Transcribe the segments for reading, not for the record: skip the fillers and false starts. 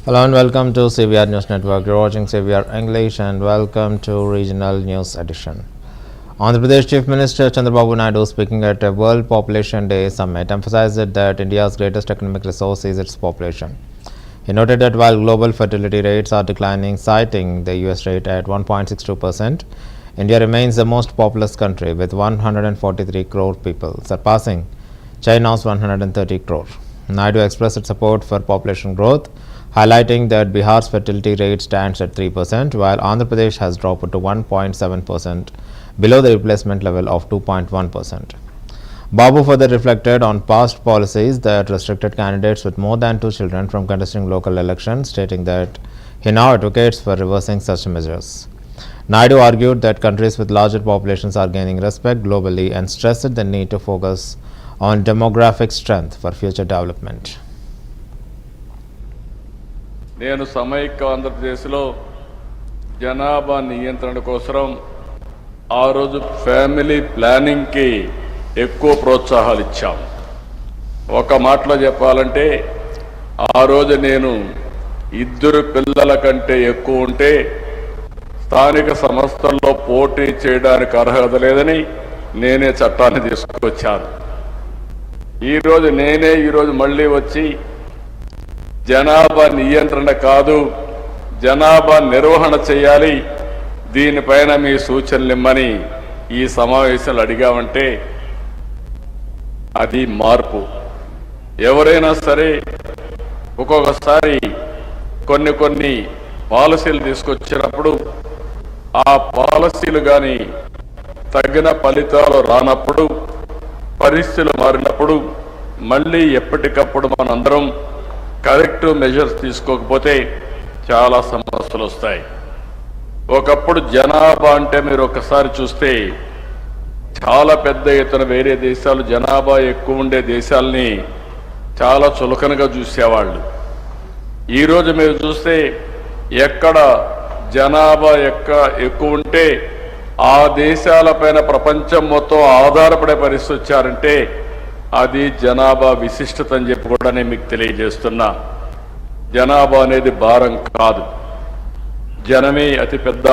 Hello and welcome to CVR News Network. You're watching CVR English and welcome to Regional News Edition. Andhra Pradesh Chief Minister Chandrababu Naidu, speaking at a World Population Day Summit, emphasized that India's greatest economic resource is its population. He noted that while global fertility rates are declining, citing the US rate at 1.62%, India remains the most populous country with 143 crore people, surpassing China's 130 crore. Naidu expressed support for population growth, highlighting that Bihar's fertility rate stands at 3%, while Andhra Pradesh has dropped to 1.7%, below the replacement level of 2.1%. Babu further reflected on past policies that restricted candidates with more than 2 children from contesting local elections, stating that he now advocates for reversing such measures. Naidu argued that countries with larger populations are gaining respect globally and stressed the need to focus on demographic strength for future development. నేను సమైక్య ఆంధ్రప్రదేశ్లో జనాభా నియంత్రణ కోసం ఆ రోజు family ప్లానింగ్కి ఎక్కువ ప్రోత్సాహాలు ఇచ్చాం. ఒక మాటలో చెప్పాలంటే ఆ రోజు నేను 2 పిల్లల కంటే ఎక్కువ ఉంటే స్థానిక సంస్థల్లో పోటీ చేయడానికి అర్హత లేదని నేనే చట్టాన్ని తీసుకొచ్చాను. ఈరోజు మళ్ళీ వచ్చి జనాభా నియంత్రణ కాదు, జనాభా నిర్వహణ చేయాలి, దీనిపైన మీ సూచనలు ఇమ్మని ఈ సమావేశాలు అడిగామంటే అది మార్పు. ఎవరైనా సరే ఒక్కొక్కసారి కొన్ని పాలసీలు తీసుకొచ్చినప్పుడు ఆ పాలసీలు కానీ తగిన ఫలితాలు రానప్పుడు, పరిస్థితులు మారినప్పుడు మళ్ళీ ఎప్పటికప్పుడు మనందరం కరెక్టివ్ మెజర్స్ తీసుకోకపోతే చాలా సమస్యలు వస్తాయి. ఒకప్పుడు జనాభా అంటే మీరు ఒకసారి చూస్తే చాలా పెద్ద ఎత్తున వేరే దేశాలు జనాభా ఎక్కువ ఉండే దేశాలని చాలా చులకనగా చూసేవాళ్ళు. ఈరోజు మీరు చూస్తే ఎక్కడ జనాభా ఎక్కువ ఉంటే ఆ దేశాలపైన ప్రపంచం మొత్తం ఆధారపడే పరిస్థితి వచ్చారంటే అది జనాభా విశిష్టత అని చెప్పి కూడా నేను మీకు తెలియజేస్తున్నా. జనాభా అనేది భారం కాదు, జనమే అతిపెద్ద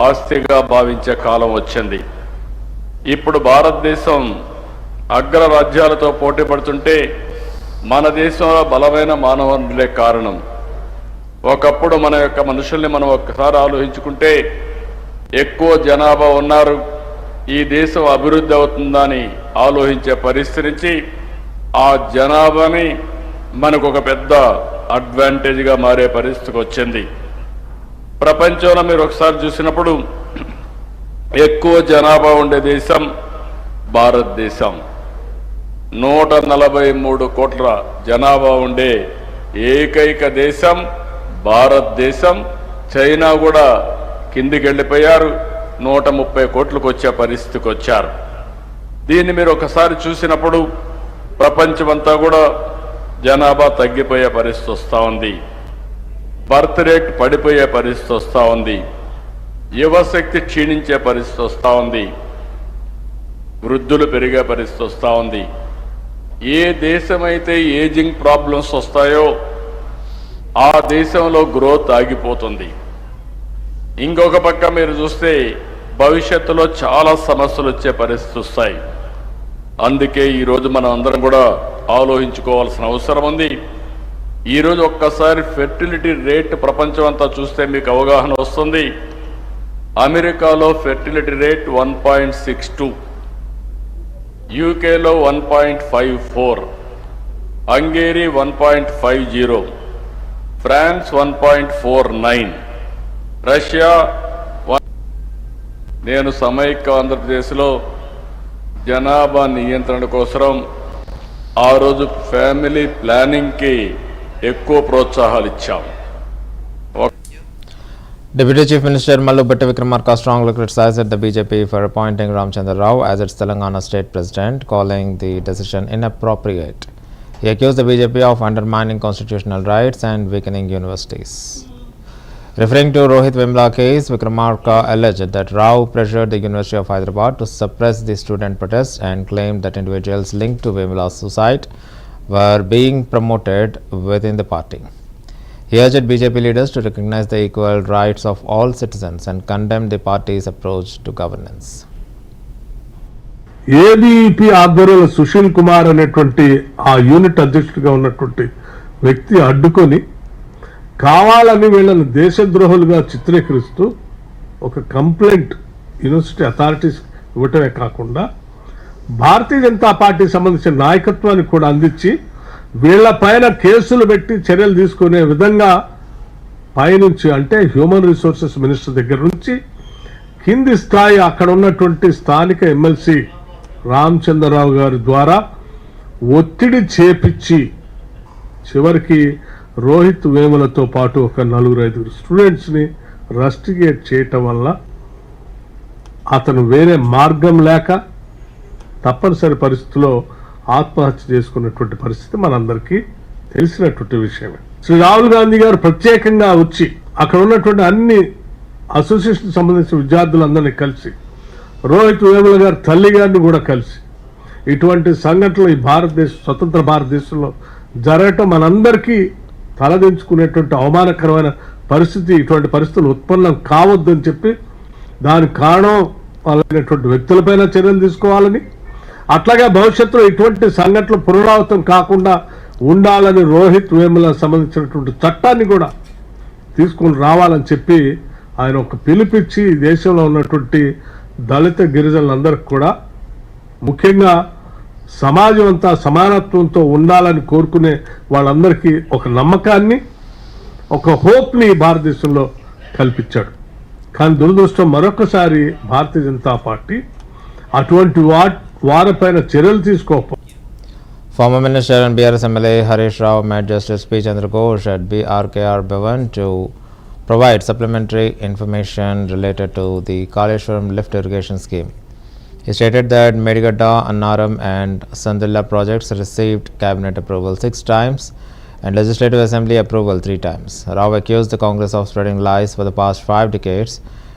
ఆస్తిగా భావించే కాలం వచ్చింది. ఇప్పుడు భారతదేశం అగ్రరాజ్యాలతో పోటీ పడుతుంటే మన దేశంలో బలమైన మానవ వనరులే కారణం. ఒకప్పుడు మన యొక్క మనుషుల్ని మనం ఒక్కసారి ఆలోచించుకుంటే ఎక్కువ జనాభా ఉన్నారు, ఈ దేశం అభివృద్ధి అవుతుందని ఆలోచించే పరిస్థితి నుంచి ఆ జనాభాని మనకు ఒక పెద్ద అడ్వాంటేజ్గా మారే పరిస్థితికి వచ్చింది. ప్రపంచంలో మీరు ఒకసారి చూసినప్పుడు ఎక్కువ జనాభా ఉండే దేశం భారతదేశం. 143 కోట్ల జనాభా ఉండే ఏకైక దేశం భారతదేశం. చైనా కూడా కిందికి వెళ్ళిపోయారు, 130 కోట్లకు వచ్చే పరిస్థితికి వచ్చారు. దీన్ని మీరు ఒకసారి చూసినప్పుడు ప్రపంచమంతా కూడా జనాభా తగ్గిపోయే పరిస్థితి వస్తూ ఉంది, బర్త్ రేట్ పడిపోయే పరిస్థితి వస్తూ ఉంది, యువశక్తి క్షీణించే పరిస్థితి వస్తూ ఉంది, వృద్ధులు పెరిగే పరిస్థితి వస్తూ ఉంది. ఏ దేశమైతే ఏజింగ్ ప్రాబ్లమ్స్ వస్తాయో ఆ దేశంలో గ్రోత్ ఆగిపోతుంది. ఇంకొక పక్క మీరు చూస్తే భవిష్యత్తులో చాలా సమస్యలు వచ్చే పరిస్థితి వస్తాయి. అందుకే ఈరోజు మనం అందరం కూడా ఆలోచించుకోవాల్సిన అవసరం ఉంది. ఈరోజు ఒక్కసారి ఫెర్టిలిటీ రేట్ ప్రపంచం అంతా చూస్తే మీకు అవగాహన వస్తుంది. అమెరికాలో ఫెర్టిలిటీ రేట్ 1.62, యూకేలో 1.54, హంగేరీ 1.50, ఫ్రాన్స్ 1.49, రష్యా. నేను సమైక్య ఆంధ్రప్రదేశ్లో జనాభా నియంత్రణ కోసం ఆ రోజు ఫ్యామిలీ ప్లానింగ్కి ఎక్కువ ప్రోత్సాహాలు ఇచ్చాం. Deputy Chief Minister Mallu Bhatta Vikramarka strongly criticized the BJP for appointing Ramchandra Rao as its Telangana state president, calling the decision inappropriate. He accused the BJP of undermining constitutional rights and weakening universities. Referring to Rohit Vemla case, Vikramarka alleged that Rao pressured the University of Hyderabad to suppress the student protests and claimed that individuals linked to Vemla's suicide were being promoted within the party. He urged BJP leaders to recognize the equal rights of all citizens and condemned the party's approach to governance. ABP ఆధ్వర్యంలో సుశీల్ కుమార్ అనేటువంటి ఆ unit అధ్యక్షుడిగా ఉన్నటువంటి వ్యక్తి అడ్డుకొని కావాలని వీళ్ళని దేశద్రోహులుగా చిత్రీకరిస్తూ ఒక కంప్లైంట్ యూనివర్సిటీ అథారిటీస్ ఇవ్వటమే కాకుండా భారతీయ జనతా పార్టీ సంబంధించిన నాయకత్వాన్ని కూడా అందించి వీళ్ళ పైన కేసులు పెట్టి చర్యలు తీసుకునే విధంగా పైనుంచి అంటే హ్యూమన్ రిసోర్సెస్ మినిస్టర్ దగ్గర నుంచి కింది స్థాయి అక్కడ ఉన్నటువంటి స్థానిక ఎమ్మెల్సీ రామచంద్రరావు గారి ద్వారా ఒత్తిడి చేపించి చివరికి రోహిత్ వేములతో పాటు ఒక 4-5 స్టూడెంట్స్ని రస్టిగేట్ చేయటం వల్ల అతను వేరే మార్గం లేక తప్పనిసరి పరిస్థితిలో ఆత్మహత్య చేసుకున్నటువంటి పరిస్థితి మనందరికీ తెలిసినటువంటి విషయమే. శ్రీ రాహుల్ గాంధీ గారు ప్రత్యేకంగా వచ్చి అక్కడ ఉన్నటువంటి అన్ని అసోసియేషన్ సంబంధించిన విద్యార్థులందరినీ కలిసి రోహిత్ వేముల గారి తల్లి గారిని కూడా కలిసి ఇటువంటి సంఘటనలు ఈ స్వతంత్ర భారతదేశంలో జరగటం మనందరికీ తలదించుకునేటువంటి అవమానకరమైన పరిస్థితి, ఇటువంటి పరిస్థితులు ఉత్పన్నం కావద్దని చెప్పి దానికి కారణం వాళ్ళైనటువంటి వ్యక్తులపైన చర్యలు తీసుకోవాలని, అట్లాగే భవిష్యత్తులో ఇటువంటి సంఘటనలు పునరావృతం కాకుండా ఉండాలని రోహిత్ వేముల సంబంధించినటువంటి చట్టాన్ని కూడా తీసుకొని రావాలని చెప్పి ఆయన ఒక పిలిపించి దేశంలో ఉన్నటువంటి దళిత గిరిజనులందరికీ కూడా ముఖ్యంగా సమాజం అంతా సమానత్వంతో ఉండాలని కోరుకునే వాళ్ళందరికీ ఒక నమ్మకాన్ని, ఒక హోప్ని భారతదేశంలో కల్పించాడు. కానీ దురదృష్టం మరొకసారి భారతీయ జనతా పార్టీ అటువంటి వారిపైన చర్యలు తీసుకోకపో. Former Minister and BRS MLA Harish Rao met Justice P. Chandra Ghosh at BRKR Bhavan to provide supplementary information related to the Kaleshwaram lift irrigation scheme. He stated that Medigadda, Annaram and Sandilla projects received cabinet approval 6 times and Legislative Assembly approval 3 times. Rao accused the Congress of spreading lies for the past 5 decades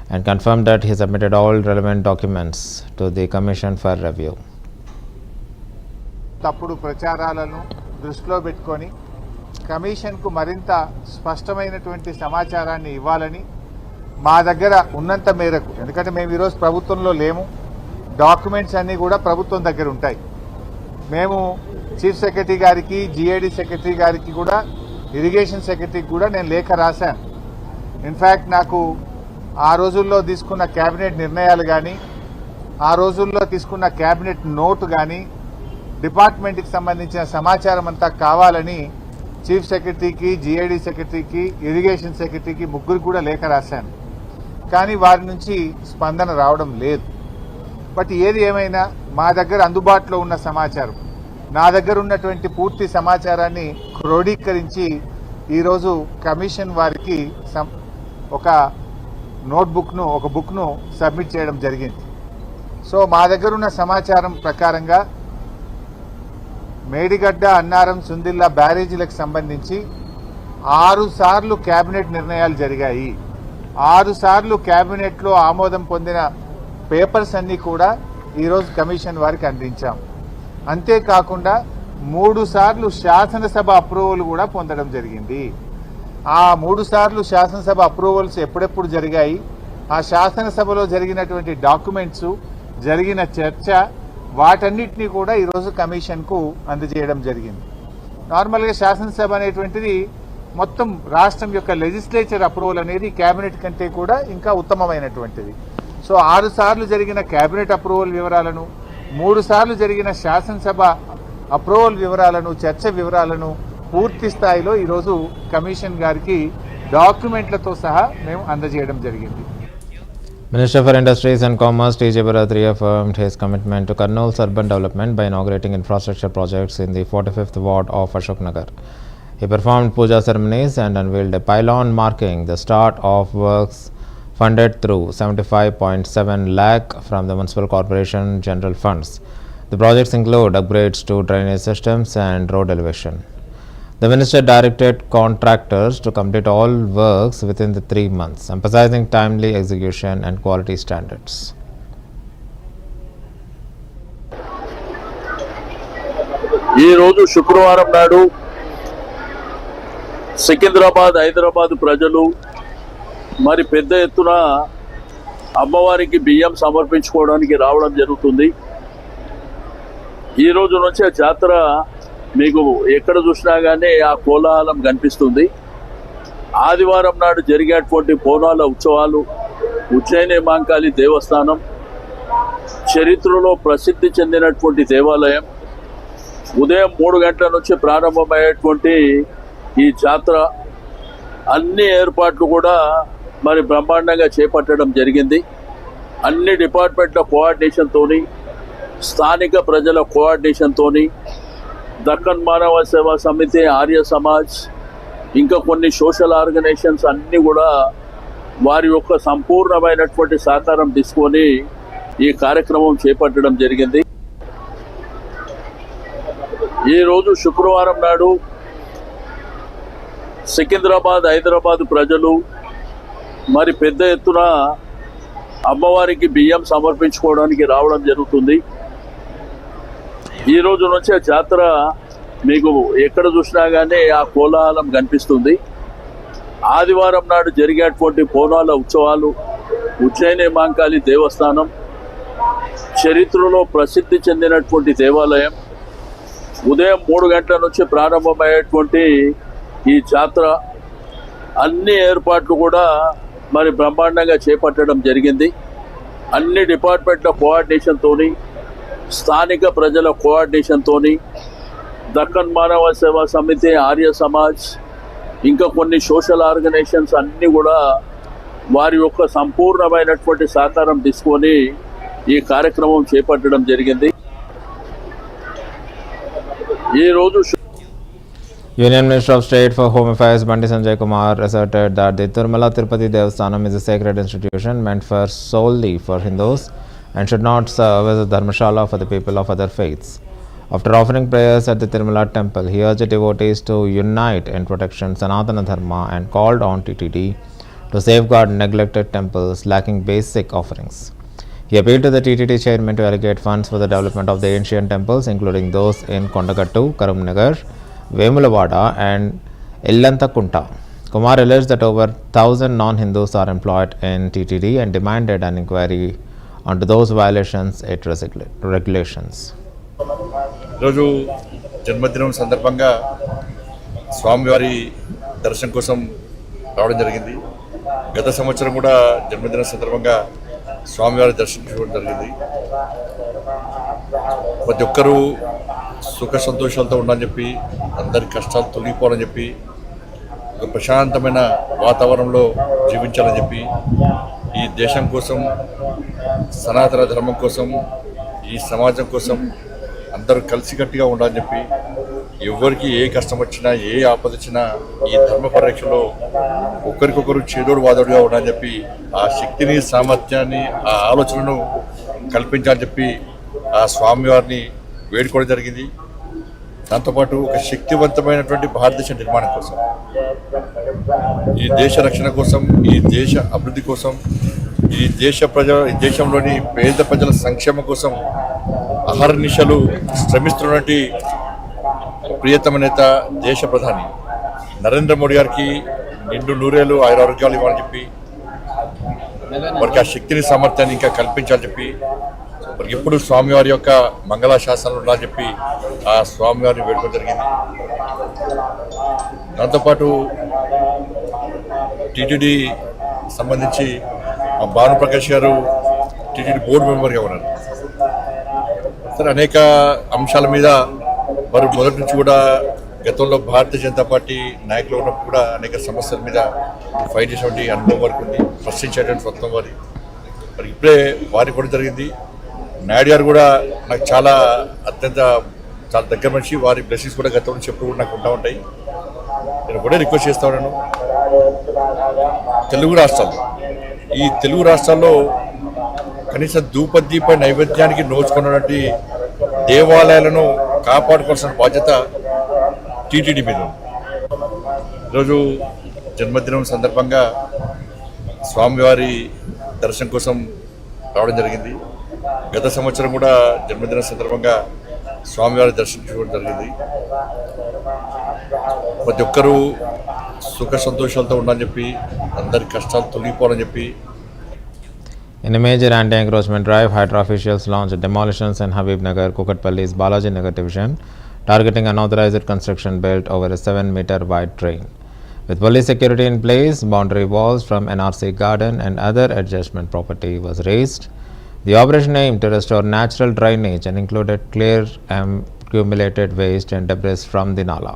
and confirmed that he submitted all relevant documents to the Commission for review. తప్పుడు ప్రచారాలను దృష్టిలో పెట్టుకొని కమిషన్కు మరింత స్పష్టమైనటువంటి సమాచారాన్ని ఇవ్వాలని మా దగ్గర ఉన్నంత మేరకు, ఎందుకంటే మేము ఈరోజు ప్రభుత్వంలో లేము, డాక్యుమెంట్స్ అన్నీ కూడా ప్రభుత్వం దగ్గర ఉంటాయి. మేము చీఫ్ సెక్రటరీ గారికి, జిఐడి సెక్రటరీ గారికి కూడా, ఇరిగేషన్ సెక్రటరీకి కూడా నేను లేఖ రాశాను. ఇన్ఫ్యాక్ట్ నాకు ఆ రోజుల్లో తీసుకున్న క్యాబినెట్ నిర్ణయాలు కానీ, ఆ రోజుల్లో తీసుకున్న క్యాబినెట్ నోటు కానీ, డిపార్ట్మెంట్కి సంబంధించిన సమాచారం అంతా కావాలని చీఫ్ సెక్రటరీకి, జిఐడి సెక్రటరీకి, ఇరిగేషన్ సెక్రటరీకి ముగ్గురు కూడా లేఖ రాశాను. కానీ వారి నుంచి స్పందన రావడం లేదు. బట్ ఏది ఏమైనా మా దగ్గర అందుబాటులో ఉన్న సమాచారం, నా దగ్గర ఉన్నటువంటి పూర్తి సమాచారాన్ని క్రోడీకరించి ఈరోజు కమిషన్ వారికి ఒక నోట్బుక్ను, ఒక బుక్ను సబ్మిట్ చేయడం జరిగింది. సో మా దగ్గర ఉన్న సమాచారం ప్రకారంగా మేడిగడ్డ, అన్నారం, సుందిల్లా బ్యారేజీలకు సంబంధించి 6 సార్లు కేబినెట్ నిర్ణయాలు జరిగాయి. 6 సార్లు కేబినెట్లో ఆమోదం పొందిన పేపర్స్ అన్నీ కూడా ఈరోజు కమిషన్ వారికి అందించాం. అంతేకాకుండా 3 సార్లు శాసనసభ అప్రూవల్ కూడా పొందడం జరిగింది. ఆ 3 సార్లు శాసనసభ అప్రూవల్స్ ఎప్పుడెప్పుడు జరిగాయి, ఆ శాసనసభలో జరిగినటువంటి డాక్యుమెంట్స్, జరిగిన చర్చ, వాటన్నిటినీ కూడా ఈరోజు కమిషన్కు అందజేయడం జరిగింది. నార్మల్గా శాసనసభ అనేటువంటిది మొత్తం రాష్ట్రం యొక్క లెజిస్లేచర్ అప్రూవల్ అనేది కేబినెట్ కంటే కూడా ఇంకా ఉత్తమమైనటువంటిది. సో 6 సార్లు జరిగిన కేబినెట్ అప్రూవల్ వివరాలను, 3 సార్లు జరిగిన శాసనసభ అప్రూవల్ వివరాలను, చర్చ వివరాలను పూర్తి స్థాయిలో ఈరోజు కమిషన్ గారికి డాక్యుమెంట్లతో సహా మేము అందజేయడం జరిగింది. Minister for Industries and Commerce T.J. Bharat reaffirmed his commitment to Kurnool's urban development by inaugurating infrastructure projects in the 45th ward of Ashok Nagar. He performed puja ceremonies and unveiled a pylon marking the start of works funded through 75.7 lakh from the Municipal Corporation General Funds. The projects include upgrades to drainage systems and road elevation. The minister directed contractors to complete all works within the 3 months, emphasizing timely execution and quality standards. ఈ రోజు శుక్రవారం నాడు సికింద్రాబాద్ హైదరాబాద్ ప్రజలు మరి పెద్ద ఎత్తున అమ్మవారికి బియ్యం సమర్పించుకోవడానికి రావడం జరుగుతుంది. ఈ రోజు నుంచి ఆ జాతర మీకు ఎక్కడ చూసినా కానీ ఆ కోలాహలం కనిపిస్తుంది. ఆదివారం నాడు జరిగేటువంటి బోనాల ఉత్సవాలు ఉజ్జయిని మహంకాళి దేవస్థానం చరిత్రలో ప్రసిద్ధి చెందినటువంటి దేవాలయం. ఉదయం 3 గంటల నుంచి ప్రారంభమయ్యేటువంటి ఈ జాతర అన్ని ఏర్పాట్లు కూడా మరి బ్రహ్మాండంగా చేపట్టడం జరిగింది. అన్ని డిపార్ట్మెంట్ల కోఆర్డినేషన్తోని, స్థానిక ప్రజల కోఆర్డినేషన్తోని, దక్కన్ మానవ సేవా సమితి, ఆర్య సమాజ్, ఇంకా కొన్ని సోషల్ ఆర్గనైజేషన్స్ అన్నీ కూడా వారి యొక్క సంపూర్ణమైనటువంటి సహకారం తీసుకొని ఈ కార్యక్రమం చేపట్టడం జరిగింది. ఈరోజు శుక్రవారం నాడు సికింద్రాబాద్ హైదరాబాద్ ప్రజలు మరి పెద్ద ఎత్తున అమ్మవారికి బియ్యం సమర్పించుకోవడానికి రావడం జరుగుతుంది. ఈ రోజు నుంచి ఆ జాతర మీకు ఎక్కడ చూసినా కానీ ఆ కోలాహలం కనిపిస్తుంది. ఆదివారం నాడు జరిగేటువంటి బోనాల ఉత్సవాలు ఉజ్జయిని మహంకాళి దేవస్థానం చరిత్రలో ప్రసిద్ధి చెందినటువంటి దేవాలయం. ఉదయం 3 గంటల నుంచి ప్రారంభమయ్యేటువంటి ఈ జాతర అన్ని ఏర్పాట్లు కూడా మరి బ్రహ్మాండంగా చేపట్టడం జరిగింది. అన్ని డిపార్ట్మెంట్ల కోఆర్డినేషన్తోని, స్థానిక ప్రజల కోఆర్డినేషన్తోని, దక్కన్ మానవ సేవా సమితి, ఆర్య సమాజ్, ఇంకా కొన్ని సోషల్ ఆర్గనైజేషన్స్ అన్నీ కూడా వారి యొక్క సంపూర్ణమైనటువంటి సహకారం తీసుకొని ఈ కార్యక్రమం చేపట్టడం జరిగింది. ఈరోజు Union Minister of State for Home Affairs Bandi Sanjay Kumar asserted that the Tirumala Tirupati Devasthanam is a sacred institution meant for solely for Hindus and should not serve as a dharmashala for the people of other faiths. After offering prayers at the Tirumala temple, he urged devotees to unite in protection Sanatana Dharma and called on TTD to safeguard neglected temples lacking basic offerings. He appealed to the TTD chairman to allocate funds for the development of the ancient temples, including those in Kondagattu, Karamnagar, Vemulavada and Illantakunta. Kumar alleged that over 1,000 non-Hindus are employed in TTD and demanded an inquiry onto those violations it regulations. ఈరోజు జన్మదినం సందర్భంగా స్వామివారి దర్శనం కోసం రావడం జరిగింది. గత సంవత్సరం కూడా జన్మదినం సందర్భంగా స్వామివారి దర్శించుకోవడం జరిగింది. ప్రతి ఒక్కరూ సుఖ సంతోషాలతో ఉండాలని చెప్పి, అందరి కష్టాలు తొలగిపోవాలని చెప్పి, ఒక ప్రశాంతమైన వాతావరణంలో జీవించాలని చెప్పి, ఈ దేశం కోసం, సనాతన ధర్మం కోసం, ఈ సమాజం కోసం అందరూ కలిసికట్టుగా ఉండాలని చెప్పి, ఎవరికి ఏ కష్టం వచ్చినా, ఏ ఆపద వచ్చినా ఈ ధర్మ పరిరక్షలో ఒకరికొకరు చేదోడు వాదోడుగా ఉండాలని చెప్పి, ఆ శక్తిని, సామర్థ్యాన్ని, ఆ ఆలోచనను కల్పించాలని చెప్పి ఆ స్వామివారిని వేడుకోవడం జరిగింది. దాంతోపాటు ఒక శక్తివంతమైనటువంటి భారతదేశ నిర్మాణం కోసం, ఈ దేశ రక్షణ కోసం, ఈ దేశ అభివృద్ధి కోసం, ఈ దేశంలోని పేద ప్రజల సంక్షేమం కోసం అహర్నిశలు శ్రమిస్తున్నటువంటి ప్రియతమ నేత, దేశ ప్రధాని నరేంద్ర మోడీ గారికి నిండు నూరేళ్ళు ఆరోగ్యాలు ఇవ్వాలని చెప్పి, వారికి ఆ శక్తిని, సామర్థ్యాన్ని ఇంకా కల్పించాలని చెప్పి, వారికి ఎప్పుడు స్వామివారి యొక్క మంగళాశాసనాలు ఉండాలని చెప్పి ఆ స్వామివారిని వేడుకోవడం జరిగింది. దాంతోపాటు టీటీడీ సంబంధించి మా భానుప్రకాష్ గారు టీటీడీ బోర్డు మెంబర్గా ఉన్నారు. సరే, అనేక అంశాల మీద వారు మొదటి నుంచి కూడా గతంలో భారతీయ జనతా పార్టీ నాయకులు ఉన్నప్పుడు కూడా అనేక సమస్యల మీద ఫైట్ చేసేటువంటి అనుభవం వరకు ఉంది, ప్రశ్నించేటువంటి స్వత్వం వారి. మరి ఇప్పుడే వారికి కూడా జరిగింది. నాయుడు గారు కూడా నాకు చాలా దగ్గర మనిషి, వారి బ్లెస్సింగ్స్ కూడా గతం నుంచి ఎప్పుడు కూడా నాకు ఉంటా ఉంటాయి. నేను కూడా రిక్వెస్ట్ చేస్తా ఉన్నాను, ఈ తెలుగు రాష్ట్రాల్లో కనీసం ధూపదీప నైవేద్యానికి నోచుకున్నటువంటి దేవాలయాలను కాపాడుకోవాల్సిన బాధ్యత టీటీడీ మీద. ఈరోజు జన్మదినం సందర్భంగా స్వామివారి దర్శనం కోసం రావడం జరిగింది. గత సంవత్సరం కూడా జన్మదిన సందర్భంగా స్వామివారి దర్శించుకోవడం జరిగింది. ప్రతి ఒక్కరూ సుఖ సంతోషాలతో ఉండాలని చెప్పి అందరి కష్టాలు తొలగిపోవాలని చెప్పి. In a major anti-encroachment drive, Hydra officials launched demolitions in Habibnagar, Kukatpalli's Balaji Nagar division, targeting unauthorized construction built over a 7-meter wide drain. With police security in place, boundary walls from NRC garden and other adjacent property was raised. The operation aimed to restore natural drainage and included clear accumulated waste and debris from the Nala.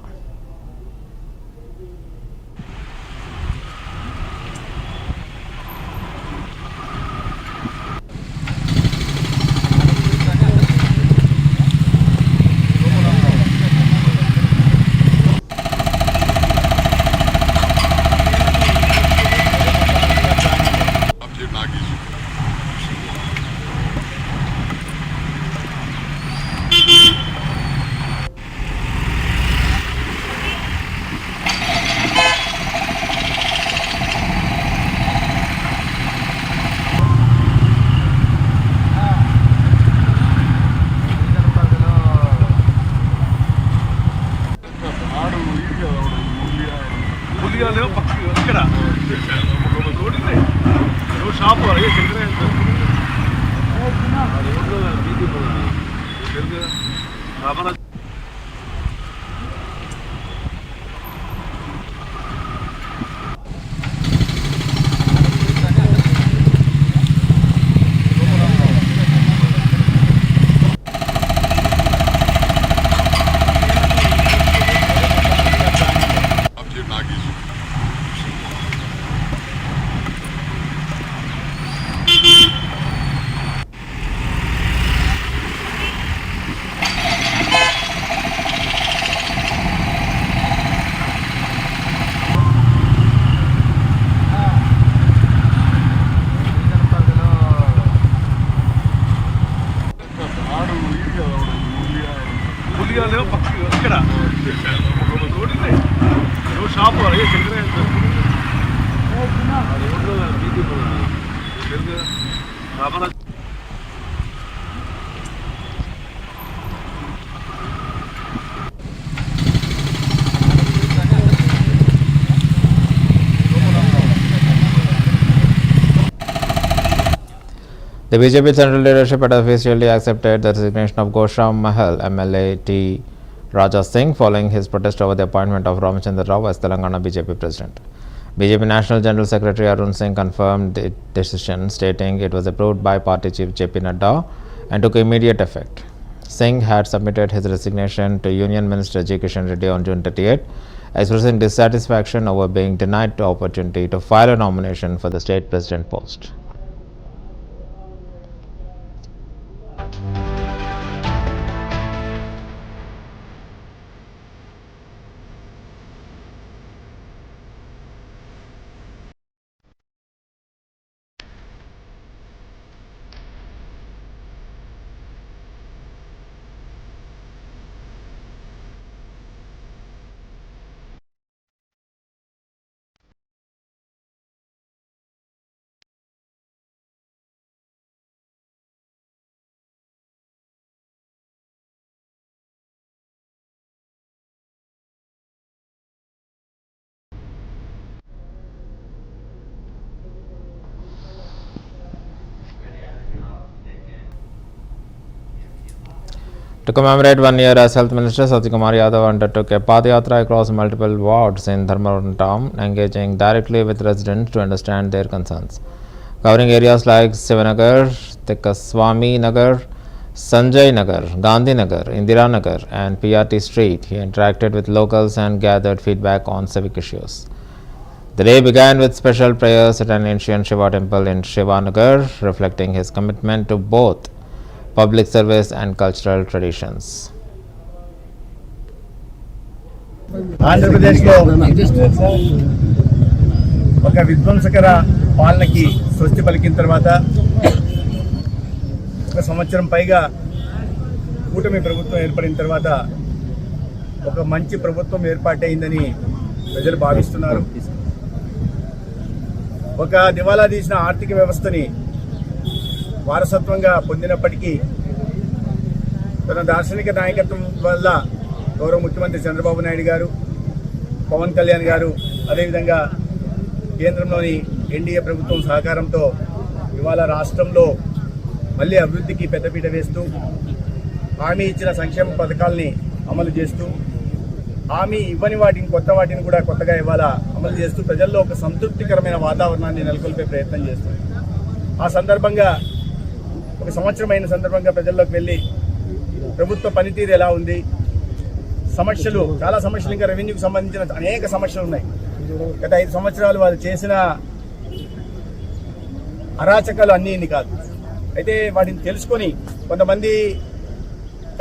The BJP central leadership had officially accepted the resignation of Ghosham Mahal MLA T. Raja Singh following his protest over the appointment of Ramachandra Rao as Telangana BJP president. BJP National General Secretary Arun Singh confirmed the decision, stating it was approved by party chief JP Nadda and took immediate effect. Singh had submitted his resignation to Union Minister G. Kishan Reddy on June 38, expressing dissatisfaction over being denied the opportunity to file a nomination for the state president post. To commemorate 1 year as Health Minister, Satyakumar Yadav undertook a Padayatra across multiple wards in Dharmavaram town, engaging directly with residents to understand their concerns. Covering areas like Sivanagar, Tikkaswamy Nagar, Sanjay Nagar, Gandhi Nagar, Indira Nagar and PRT Street, he interacted with locals and gathered feedback on civic issues. The day began with special prayers at an ancient Shiva temple in Shivanagar, reflecting his commitment to both public service and cultural traditions. ఆంధ్రప్రదేశ్లో ఒక విధ్వంసకర పాలనకి స్వస్తి పలికిన తర్వాత ఒక సంవత్సరం పైగా కూటమి ప్రభుత్వం ఏర్పడిన తర్వాత ఒక మంచి ప్రభుత్వం ఏర్పాటైందని ప్రజలు భావిస్తున్నారు. ఒక దివాలా తీసిన ఆర్థిక వ్యవస్థని వారసత్వంగా పొందినప్పటికీ తన దార్శనిక నాయకత్వం వల్ల గౌరవ ముఖ్యమంత్రి చంద్రబాబు నాయుడు గారు, పవన్ కళ్యాణ్ గారు, అదేవిధంగా కేంద్రంలోని ఎన్డీఏ ప్రభుత్వం సహకారంతో ఇవాళ రాష్ట్రంలో మళ్ళీ అభివృద్ధికి పెద్దపీట వేస్తూ హామీ ఇచ్చిన సంక్షేమ పథకాల్ని అమలు చేస్తూ హామీ ఇవ్వని వాటిని కొత్త వాటిని కూడా కొత్తగా ఇవాళ అమలు చేస్తూ ప్రజల్లో ఒక సంతృప్తికరమైన వాతావరణాన్ని నెలకొల్పే ప్రయత్నం చేస్తుంది. ఆ సందర్భంగా ఒక సంవత్సరమైన సందర్భంగా ప్రజల్లోకి వెళ్ళి ప్రభుత్వ పనితీరు ఎలా ఉంది, సమస్యలు చాలా సమస్యలు, ఇంకా రెవెన్యూకి సంబంధించిన అనేక సమస్యలు ఉన్నాయి. గత 5 సంవత్సరాలు వాళ్ళు చేసిన అరాచకాలు అన్నీ ఇన్ని కాదు. అయితే వాటిని తెలుసుకొని కొంతమంది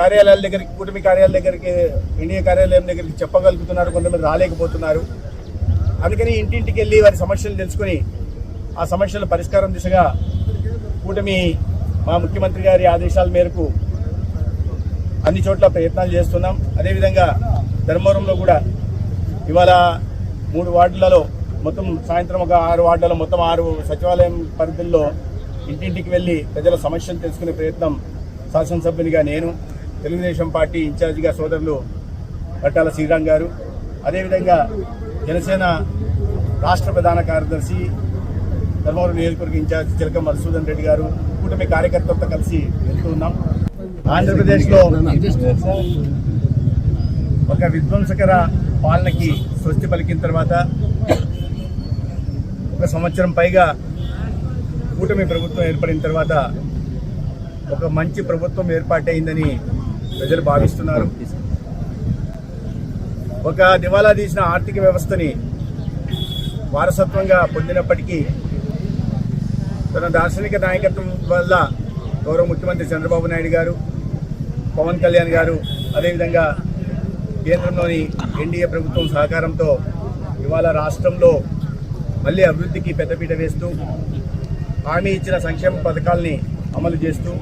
కార్యాలయాల దగ్గరికి, కూటమి కార్యాలయాల దగ్గరికి, ఎన్డీఏ కార్యాలయం దగ్గరికి చెప్పగలుగుతున్నారు, కొంతమంది రాలేకపోతున్నారు. అందుకని ఇంటింటికి వెళ్ళి వారి సమస్యలు తెలుసుకొని ఆ సమస్యల పరిష్కారం దిశగా కూటమి మా ముఖ్యమంత్రి గారి ఆదేశాల మేరకు అన్ని చోట్ల ప్రయత్నాలు చేస్తున్నాం. అదేవిధంగా ధర్మవరంలో కూడా ఇవాళ 3 వార్డులలో మొత్తం సాయంత్రం ఒక 6 వార్డులలో మొత్తం 6 సచివాలయం పరిధుల్లో ఇంటింటికి వెళ్ళి ప్రజల సమస్యలు తెలుసుకునే ప్రయత్నం శాసనసభ్యునిగా నేను, తెలుగుదేశం పార్టీ ఇన్ఛార్జిగా సోదరులు పట్టాల శ్రీరామ్ గారు, అదేవిధంగా జనసేన రాష్ట్ర ప్రధాన కార్యదర్శి ధర్మవరం నియోజకవర్గ ఇన్ఛార్జి చిలక మధుసూదన్ రెడ్డి గారు, కూటమి కార్యకర్తలతో కలిసి వెళ్తూ ఉన్నాం. ఆంధ్రప్రదేశ్లో ఒక విధ్వంసకర పాలనకి స్వస్తి పలికిన తర్వాత 1 సంవత్సరం పైగా కూటమి ప్రభుత్వం ఏర్పడిన తర్వాత ఒక మంచి ప్రభుత్వం ఏర్పాటైందని ప్రజలు భావిస్తున్నారు. ఒక దివాలా తీసిన ఆర్థిక వ్యవస్థని వారసత్వంగా పొందినప్పటికీ తన దార్శనిక నాయకత్వం వల్ల గౌరవ ముఖ్యమంత్రి చంద్రబాబు నాయుడు గారు, పవన్ కళ్యాణ్ గారు, అదేవిధంగా కేంద్రంలోని ఎన్డీఏ ప్రభుత్వం సహకారంతో ఇవాళ రాష్ట్రంలో మళ్ళీ అభివృద్ధికి పెద్దపీట వేస్తూ హామీ ఇచ్చిన సంక్షేమ పథకాల్ని అమలు చేస్తూ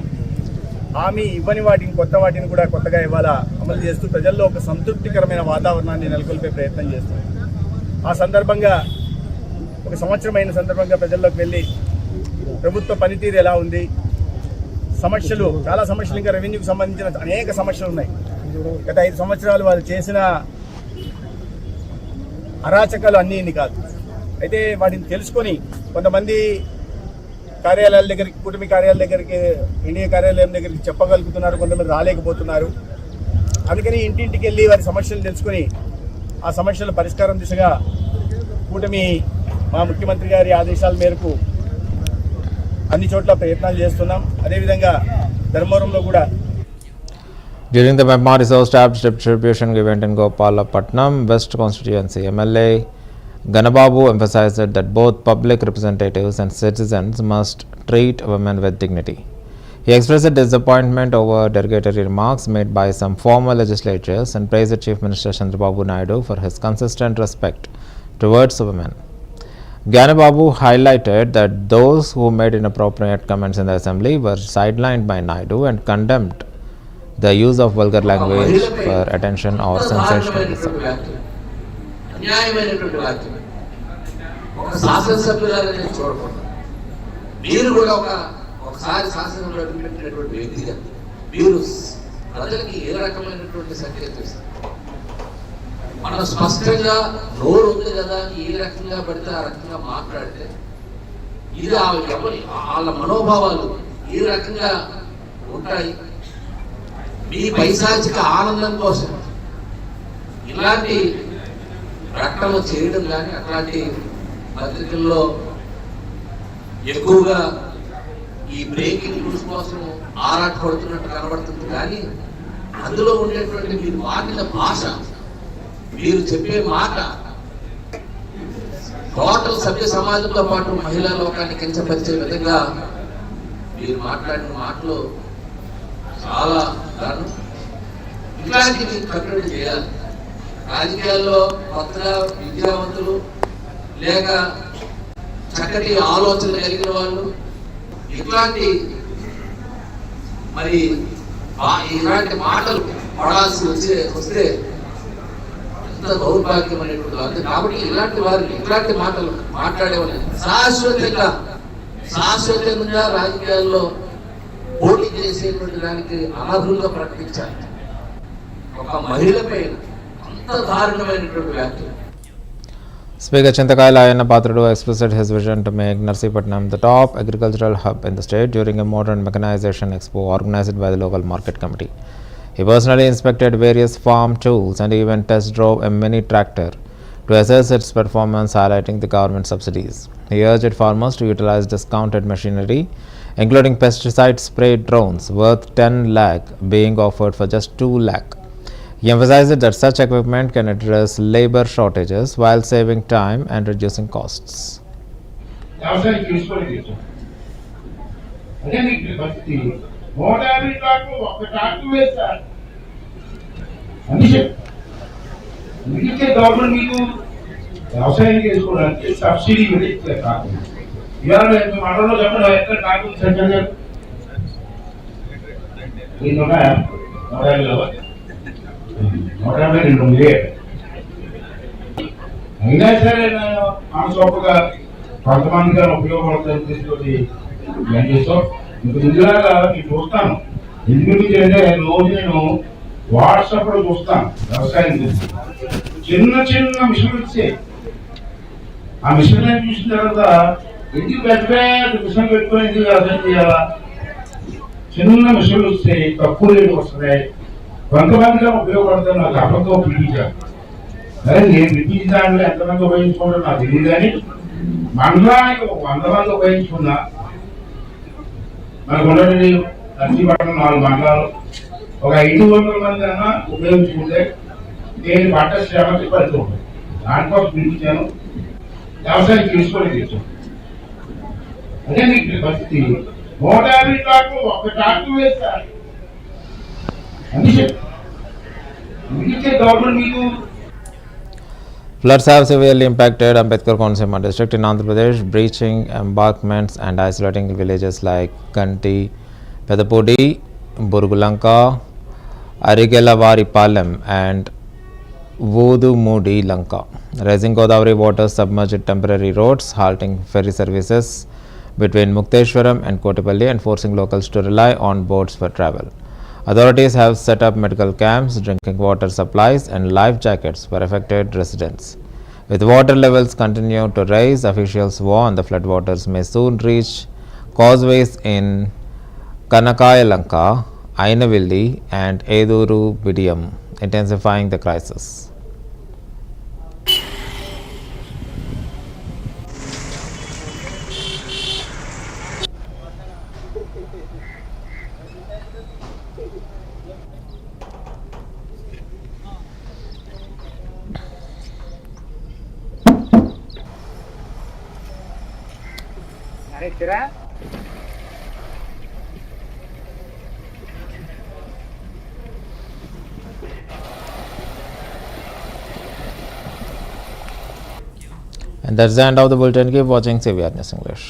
హామీ ఇవ్వని వాటిని కొత్త వాటిని కూడా కొత్తగా ఇవాళ అమలు చేస్తూ ప్రజల్లో ఒక సంతృప్తికరమైన వాతావరణాన్ని నెలకొల్పే ప్రయత్నం చేస్తుంది. ఆ సందర్భంగా ఒక సంవత్సరమైన సందర్భంగా ప్రజల్లోకి వెళ్ళి ప్రభుత్వ పనితీరు ఎలా ఉంది, సమస్యలు చాలా సమస్యలు, ఇంకా రెవెన్యూకి సంబంధించిన అనేక సమస్యలు ఉన్నాయి. గత 5 సంవత్సరాలు వాళ్ళు చేసిన అరాచకాలు అన్నీ ఇన్ని కాదు. అయితే వాటిని తెలుసుకొని కొంతమంది కార్యాలయాల దగ్గరికి, కూటమి కార్యాలయాల దగ్గరికి, ఎన్డీఏ కార్యాలయం దగ్గరికి చెప్పగలుగుతున్నారు, కొంతమంది రాలేకపోతున్నారు. అందుకని ఇంటింటికి వెళ్ళి వారి సమస్యలు తెలుసుకొని ఆ సమస్యల పరిష్కారం దిశగా కూటమి మా ముఖ్యమంత్రి గారి ఆదేశాల మేరకు అన్ని చోట్ల ప్రయత్నాలు చేస్తున్నాం. అదేవిధంగా ధర్మవరంలో కూడా During the Myanmar Resource Taps distribution event in Gopalapatnam West constituency, MLA Ganababu emphasized that both public representatives and citizens must treat women with dignity. He expressed disappointment over derogatory remarks made by some former legislators and praised Chief Minister Chandrababu Naidu for his consistent respect towards women. Ganababu highlighted that those who made inappropriate comments in the assembly were sidelined by Naidu and condemned the use of vulgar language for attention or sensationalism. అన్యాయమైనటువంటి వాక్యం ఒక శాసనసభ్యులని చూడకూడదు. మీరు కూడా ఒకసారి శాసనంలో అడుగుపెట్టినటువంటి వ్యక్తిగా మీరు ప్రజలకి ఏ రకమైనటువంటి సంకేతం ఇస్తారు? మనం స్పష్టంగా నోరు ఉంది కదా ఏ రకంగా పడితే ఆ రకంగా మాట్లాడితే ఇది ఎవరి వాళ్ళ మనోభావాలు ఏ రకంగా ఉంటాయి. మీ పైశాచిక ఆనందం కోసం ఇలాంటి ప్రకటనలు చేయడం కానీ అట్లాంటి పత్రికల్లో ఎక్కువగా ఈ బ్రేకింగ్ న్యూస్ కోసం ఆరాటపడుతున్నట్టు కనబడుతుంది. కానీ అందులో ఉండేటువంటి మీరు వాడిన భాష, మీరు చెప్పే మాట టోటల్ సభ్య సమాజంతో పాటు మహిళా లోకాన్ని కించపరిచే విధంగా మీరు మాట్లాడిన మాటలు చాలా దారుణం. ఇట్లాంటివి కట్టడి చేయాలి. రాజకీయాల్లో కొత్తగా విద్యావంతులు లేక చక్కటి ఆలోచనలు కలిగిన వాళ్ళు ఇట్లాంటి ఇలాంటి మాటలు పడాల్సి వస్తే ఎంత దౌర్భాగ్యం అనేటువంటి అంతే. కాబట్టి ఇలాంటి వారిని ఇట్లాంటి మాటలు మాట్లాడేవాళ్ళని శాశ్వతంగా రాజకీయాల్లో పోటీ చేసేటువంటి దానికి అనర్హులుగా ప్రకటించాలి. ఒక మహిళపై అంత దారుణమైనటువంటి వ్యాఖ్యలు. Speaker Chintakayala Ayana Pathrudu expressed his vision to make Narsipatnam the top agricultural hub in the state during a modern mechanization expo organized by the local market committee. He personally inspected various farm tools and even test drove a mini tractor to assess its performance, highlighting the government subsidies. He urged farmers to utilize discounted machinery, including pesticide spray drones worth 10 lakh being offered for just 2 lakh. He emphasized that such equipment can address labor shortages while saving time and reducing costs. వ్యవసాయం చేసుకోవడం అదే మీకు పరిస్థితి 150 ట్రాక్టర్లు ఒక tractor వేస్తారు అందుకే government మీకు వ్యవసాయం చేసుకోవడానికి సబ్సిడీ ఇస్తారు కాకుండా ఇవాళ మండలంలో చెప్పడం ఎక్కడ ట్రాక్టర్ సెంటర్ గారు అయినా సరే మనసోపగా కొంతమందిగా ఉపయోగపడుతుంది తీసుకొని ఏం చేస్తాం ఇంక ముందులాగా నేను చూస్తాను ఎందుకంటే రోజు నేను వాట్సాప్ లో చూస్తాను వ్యవసాయం గురించి చిన్న చిన్న మిషన్లు వచ్చాయి ఆ మిషన్ చూసిన తర్వాత ఎందుకు పెద్ద పెద్ద మిషన్ పెట్టుకొని ఎందుకు వ్యవసాయం చేయాలా చిన్న మిషన్లు వస్తాయి తక్కువ రేటు వస్తున్నాయి కొంతమందిగా ఉపయోగపడుతుంది నాకు అబద్ధం పిలిపించాను సరే నేను పిలిపించడానికి ఎంతమంది ఉపయోగించుకోవడం నాకు తెలియదు కానీ మండలానికి 100 మంది ఉపయోగించుకున్నా మనకు ఉన్నటువంటి నర్సీపట్నం 4 మండలాలు ఒక 500 మంది అన్నా ఉపయోగించుకుంటే నేను పంట శ్రమకి ఫలితం ఉంటుంది దానికోసం పిలిపించాను వ్యవసాయం చేసుకోవడం తెచ్చాను అదే నీకు పరిస్థితి 150 ట్రాక్టర్లు ఒక ట్రాక్టర్ వేస్తారు అందుకే గవర్నమెంట్ మీకు Floods have severely impacted Ambedkar Konaseema district in Andhra Pradesh, breaching embankments and isolating villages like Kanti, Pedapudi, Burgulanka, Arigelavari-Palem and Vodumudi Lanka. Rising Godavari waters submerged temporary roads, halting ferry services between Mukteshwaram and Kotipalli and forcing locals to rely on boats for travel. Authorities have set up medical camps, drinking water supplies and life jackets for affected residents. With water levels continue to rise, officials warn the floodwaters may soon reach causeways in Kanakayalanka, Ainavilli and Eduru Bidiyam, intensifying the crisis. And that's the end of the bulletin. Keep watching CVR News English.